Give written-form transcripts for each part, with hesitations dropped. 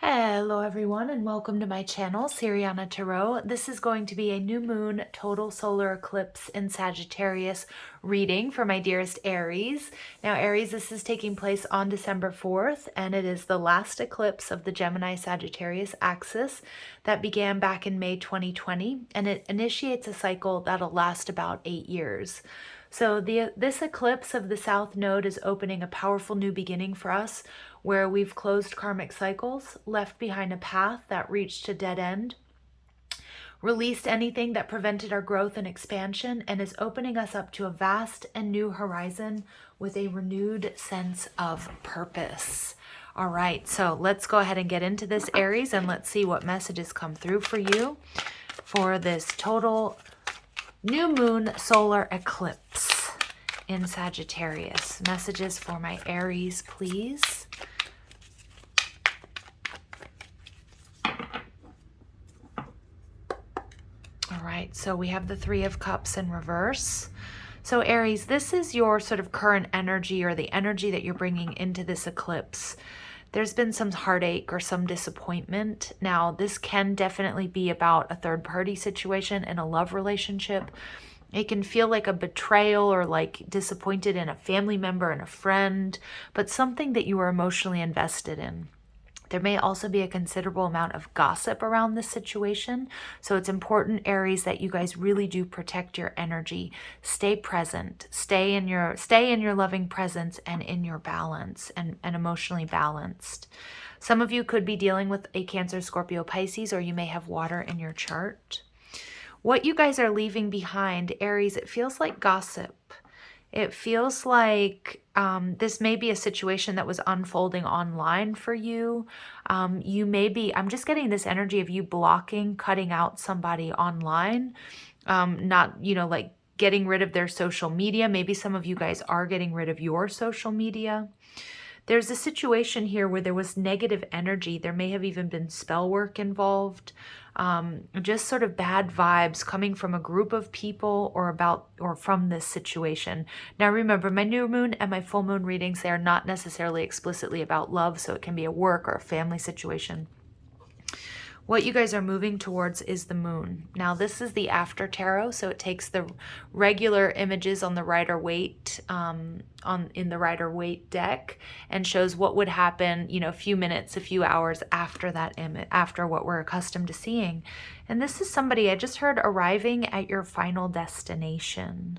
Hello everyone and welcome to my channel, Siriana Tarot. This is going to be a new moon total solar eclipse in Sagittarius reading for my dearest Aries. Now Aries, this is taking place on December 4th and it is the last eclipse of the Gemini-Sagittarius axis that began back in May 2020, and it initiates a cycle that'll last about 8 years. So this eclipse of the South Node is opening a powerful new beginning for us, where we've closed karmic cycles, left behind a path that reached a dead end, released anything that prevented our growth and expansion, and is opening us up to a vast and new horizon with a renewed sense of purpose. All right, so let's go ahead and get into this, Aries, and let's see what messages come through for you for this total new moon solar eclipse in Sagittarius. Messages for my Aries, please. All right, so we have the Three of Cups in reverse. So Aries, this is your sort of current energy, or the energy that you're bringing into this eclipse. There's been some heartache or some disappointment. Now, this can definitely be about a third-party situation in a love relationship. It can feel like a betrayal or like disappointed in a family member and a friend, but something that you were emotionally invested in. There may also be a considerable amount of gossip around this situation. So it's important, Aries, that you guys really do protect your energy. Stay present, stay in your loving presence and in your balance and emotionally balanced. Some of you could be dealing with a Cancer, Scorpio, Pisces, or you may have water in your chart. What you guys are leaving behind, Aries, it feels like gossip. It feels like this may be a situation that was unfolding online for you. You may be, I'm just getting this energy of you blocking, cutting out somebody online, not, like getting rid of their social media. Maybe some of you guys are getting rid of your social media. There's a situation here where there was negative energy. There may have even been spell work involved. Just sort of bad vibes coming from a group of people or from this situation. Now remember, my new moon and my full moon readings, they are not necessarily explicitly about love, so it can be a work or a family situation. What you guys are moving towards is the moon. Now this is the after tarot, so it takes the regular images on the Rider-Waite in the Rider-Waite deck and shows what would happen, a few minutes, a few hours after that image, after what we're accustomed to seeing. And this is somebody I just heard arriving at your final destination.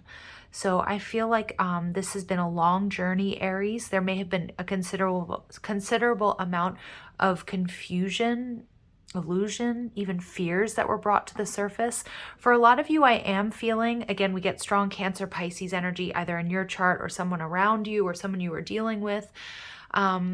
So I feel like this has been a long journey, Aries. There may have been a considerable amount of confusion, illusion, even fears that were brought to the surface. For a lot of you, I am feeling, again, we get strong Cancer, Pisces energy either in your chart or someone around you or someone you were dealing with. But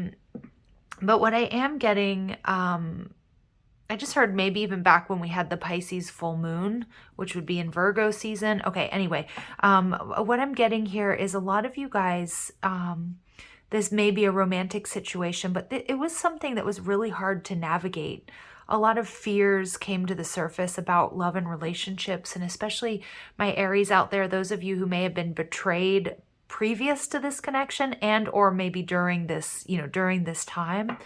what I am getting, I just heard maybe even back when we had the Pisces full moon, which would be in Virgo season. Okay, anyway, what I'm getting here is a lot of you guys, this may be a romantic situation, but it was something that was really hard to navigate. A lot of fears came to the surface about love and relationships, and especially my Aries out there, those of you who may have been betrayed previous to this connection and or maybe during this, during this time.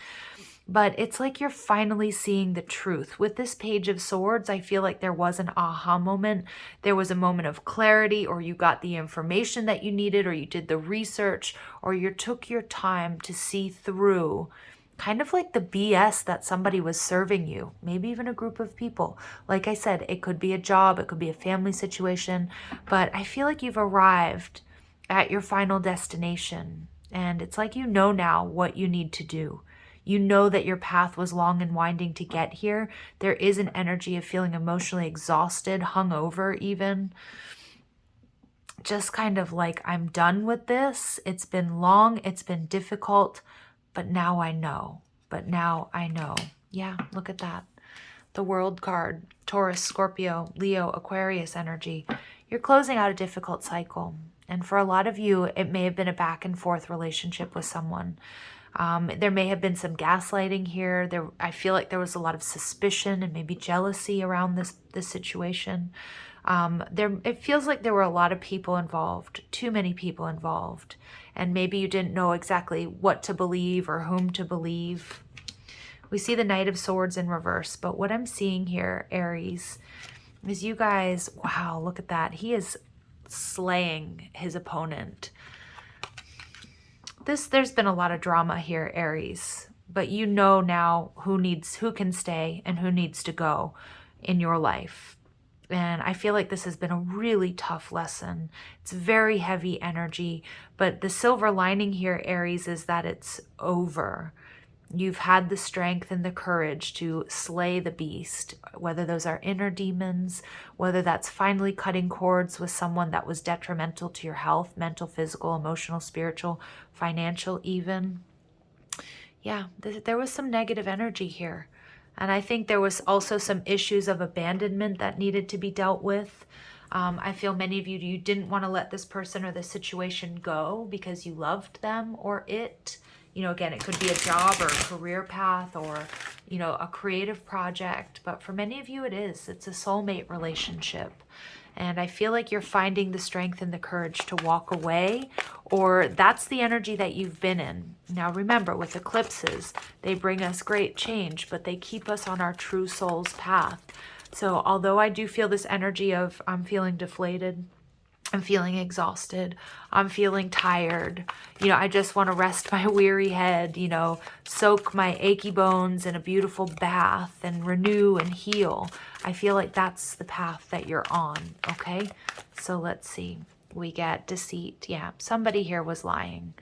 But it's like you're finally seeing the truth. With this Page of Swords, I feel like there was an aha moment. There was a moment of clarity, or you got the information that you needed, or you did the research, or you took your time to see through kind of like the BS that somebody was serving you, maybe even a group of people. Like I said, it could be a job, it could be a family situation, but I feel like you've arrived at your final destination, and it's like you know now what you need to do. You know that your path was long and winding to get here. There is an energy of feeling emotionally exhausted, hungover even. Just kind of like, I'm done with this. It's been long, it's been difficult, but now I know. But now I know. Yeah, look at that. The World card, Taurus, Scorpio, Leo, Aquarius energy. You're closing out a difficult cycle. And for a lot of you, it may have been a back and forth relationship with someone. There may have been some gaslighting here. I feel like there was a lot of suspicion and maybe jealousy around this situation. It feels like there were a lot of people involved, too many people involved, and maybe you didn't know exactly what to believe or whom to believe. We see the Knight of Swords in reverse, but what I'm seeing here, Aries, is you guys, wow, look at that. He is slaying his opponent. There's been a lot of drama here, Aries, but you know now who can stay and who needs to go in your life. And I feel like this has been a really tough lesson. It's very heavy energy, but the silver lining here, Aries, is that it's over. You've had the strength and the courage to slay the beast, whether those are inner demons, whether that's finally cutting cords with someone that was detrimental to your health, mental, physical, emotional, spiritual, financial even. Yeah, there was some negative energy here. And I think there was also some issues of abandonment that needed to be dealt with. I feel many of you didn't want to let this person or this situation go because you loved them or it. You know, again, it could be a job or a career path or, you know, a creative project. But for many of you, it's a soulmate relationship. And I feel like you're finding the strength and the courage to walk away, or that's the energy that you've been in. Now, remember, with eclipses, they bring us great change, but they keep us on our true soul's path. So although I do feel this energy of I'm feeling deflated, I'm feeling exhausted, I'm feeling tired, you know, I just want to rest my weary head, you know, soak my achy bones in a beautiful bath and renew and heal. I feel like that's the path that you're on, okay? So let's see. We get deceit. Yeah, somebody here was lying.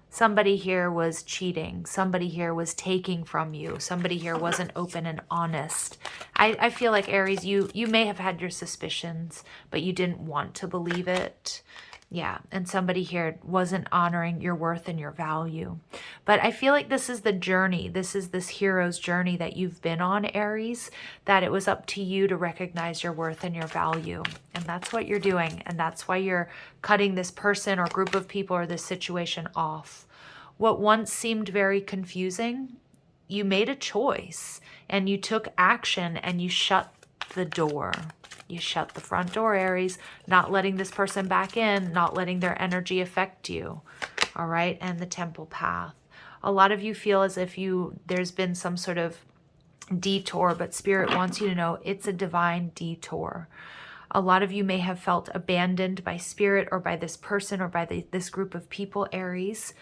Somebody here was cheating. Somebody here was taking from you. Somebody here wasn't open and honest. I feel like, Aries, you may have had your suspicions, but you didn't want to believe it. Yeah, and somebody here wasn't honoring your worth and your value. But I feel like this is the journey. This is this hero's journey that you've been on, Aries, that it was up to you to recognize your worth and your value. And that's what you're doing. And that's why you're cutting this person or group of people or this situation off. What once seemed very confusing, you made a choice and you took action and you shut the door. You shut the front door, Aries, not letting this person back in, not letting their energy affect you. All right. And the Temple path. A lot of you feel as if there's been some sort of detour, but Spirit wants you to know it's a divine detour. A lot of you may have felt abandoned by Spirit or by this person or by this group of people, Aries.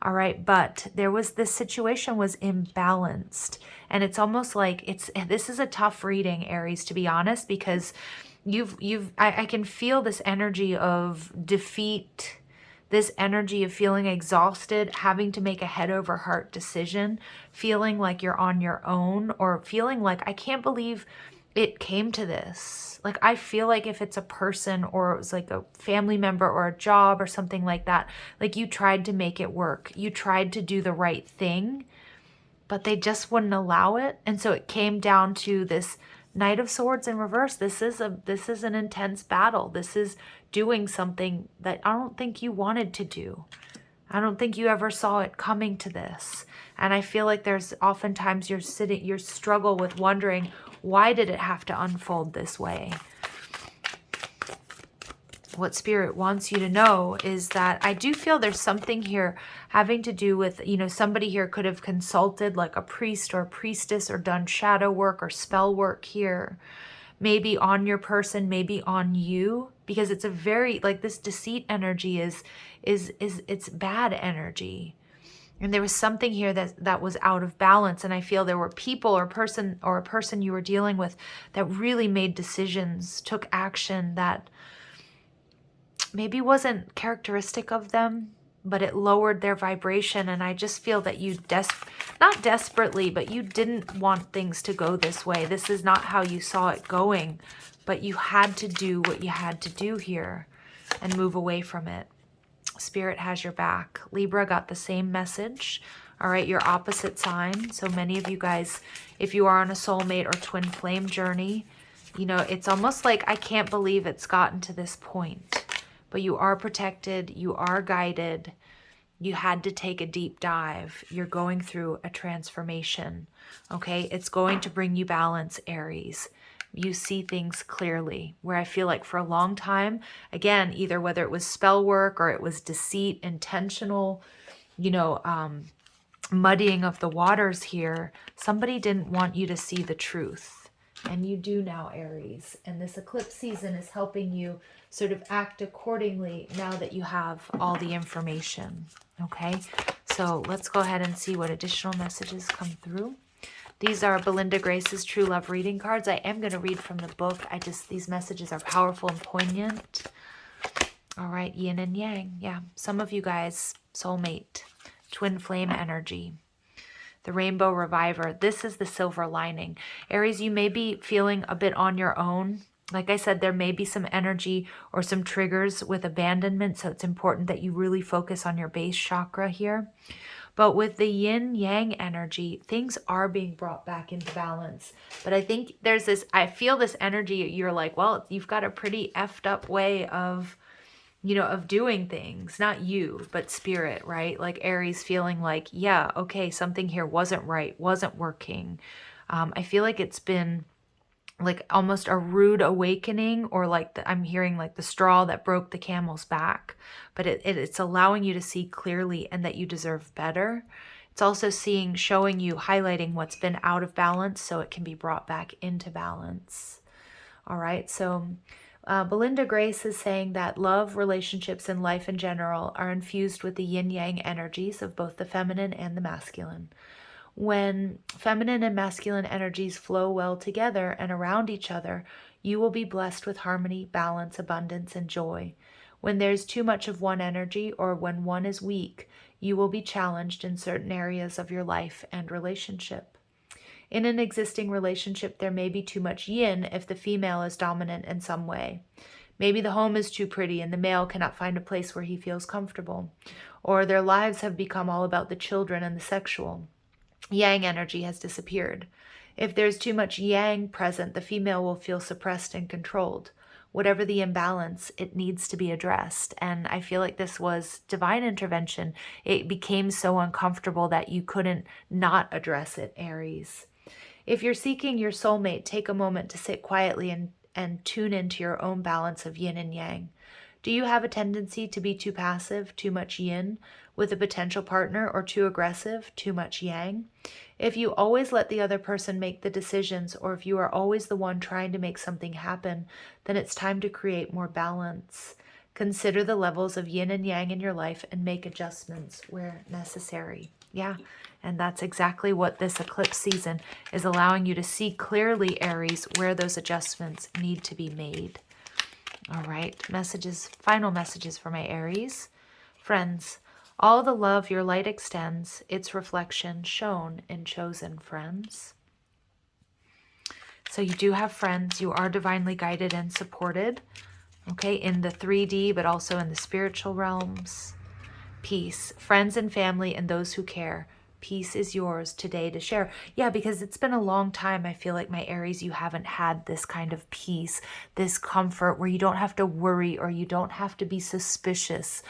All right, but this situation was imbalanced, and it's almost like this is a tough reading, Aries, to be honest, because I can feel this energy of defeat, this energy of feeling exhausted, having to make a head over heart decision, feeling like you're on your own, or feeling like I can't believe it came to this. Like, I feel like if it's a person or it was like a family member or a job or something like that, like you tried to make it work. You tried to do the right thing, but they just wouldn't allow it. And so it came down to this Knight of Swords in reverse. This is an intense battle. This is doing something that I don't think you wanted to do. I don't think you ever saw it coming to this. And I feel like there's oftentimes you struggle with wondering, why did it have to unfold this way? What Spirit wants you to know is that I do feel there's something here having to do with, you know, somebody here could have consulted like a priest or a priestess or done shadow work or spell work here. Maybe on your person, maybe on you, because it's a very, like, this deceit energy is it's bad energy. And there was something here that was out of balance. And I feel there were people or a person you were dealing with that really made decisions, took action that maybe wasn't characteristic of them, but it lowered their vibration. And I just feel that you not desperately, but you didn't want things to go this way. This is not how you saw it going, but you had to do what you had to do here and move away from it. Spirit has your back. Libra got the same message. All right, your opposite sign. So many of you guys, if you are on a soulmate or twin flame journey, you know, it's almost like I can't believe it's gotten to this point. But you are protected. You are guided. You had to take a deep dive. You're going through a transformation. Okay, it's going to bring you balance, Aries. You see things clearly, where I feel like for a long time, again, either whether it was spell work or it was deceit, intentional, you know, muddying of the waters here. Somebody didn't want you to see the truth. And you do now, Aries. And this eclipse season is helping you sort of act accordingly now that you have all the information. Okay, so let's go ahead and see what additional messages come through. These are Belinda Grace's True Love reading cards. I am going to read from the book. These messages are powerful and poignant. All right, yin and yang. Yeah, some of you guys, soulmate, twin flame energy. The Rainbow Reviver. This is the silver lining. Aries, you may be feeling a bit on your own. Like I said, there may be some energy or some triggers with abandonment, so it's important that you really focus on your base chakra here. But with the yin-yang energy, things are being brought back into balance. But I think there's this, I feel this energy, you're like, well, you've got a pretty effed up way of, you know, of doing things. Not you, but spirit, right? Like Aries feeling like, yeah, okay, something here wasn't right, wasn't working. I feel like it's been like almost a rude awakening, or like I'm hearing like the straw that broke the camel's back, but it's allowing you to see clearly and that you deserve better. It's also showing you, highlighting what's been out of balance so it can be brought back into balance. All right, so Belinda Grace is saying that love, relationships, and life in general are infused with the yin-yang energies of both the feminine and the masculine. When feminine and masculine energies flow well together and around each other, you will be blessed with harmony, balance, abundance, and joy. When there's too much of one energy, or when one is weak, you will be challenged in certain areas of your life and relationship. In an existing relationship, there may be too much yin if the female is dominant in some way. Maybe the home is too pretty and the male cannot find a place where he feels comfortable. Or their lives have become all about the children and the sexual. Yang energy has disappeared. If there's too much yang present, the female will feel suppressed and controlled. Whatever the imbalance, it needs to be addressed. And I feel like this was divine intervention. It became so uncomfortable that you couldn't not address it, Aries. If you're seeking your soulmate, take a moment to sit quietly and tune into your own balance of yin and yang. Do you have a tendency to be too passive, too much yin, with a potential partner, or too aggressive, too much yang? If you always let the other person make the decisions, or if you are always the one trying to make something happen, then it's time to create more balance. Consider the levels of yin and yang in your life and make adjustments where necessary. Yeah, and that's exactly what this eclipse season is allowing you to see clearly, Aries, where those adjustments need to be made. All right, final messages for my Aries. Friends, all the love your light extends, its reflection shown in chosen friends. So you do have friends. You are divinely guided and supported, okay, in the 3D, but also in the spiritual realms. Peace, friends and family and those who care. Peace is yours today to share. Yeah, because it's been a long time, I feel like, my Aries, you haven't had this kind of peace, this comfort where you don't have to worry or you don't have to be suspicious.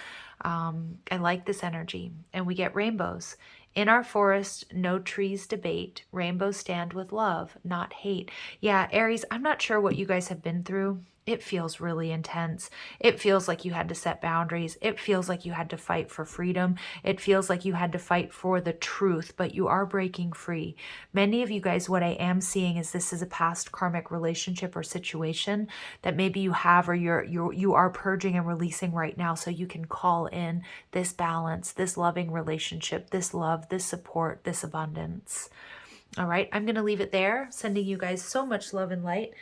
I like this energy. And we get rainbows. In our forest, no trees debate. Rainbows stand with love, not hate. Yeah, Aries, I'm not sure what you guys have been through. It feels really intense. It feels like you had to set boundaries. It feels like you had to fight for freedom. It feels like you had to fight for the truth, but you are breaking free. Many of you guys, what I am seeing is this is a past karmic relationship or situation that maybe you have, or you are purging and releasing right now, so you can call in this balance, this loving relationship, this love, this support, this abundance. All right, I'm going to leave it there, sending you guys so much love and light.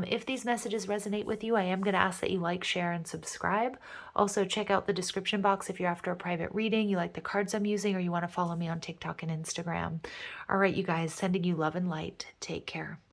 If these messages resonate with you, I am going to ask that you like, share, and subscribe. Also, check out the description box if you're after a private reading, you like the cards I'm using, or you want to follow me on TikTok and Instagram. All right, you guys, sending you love and light. Take care.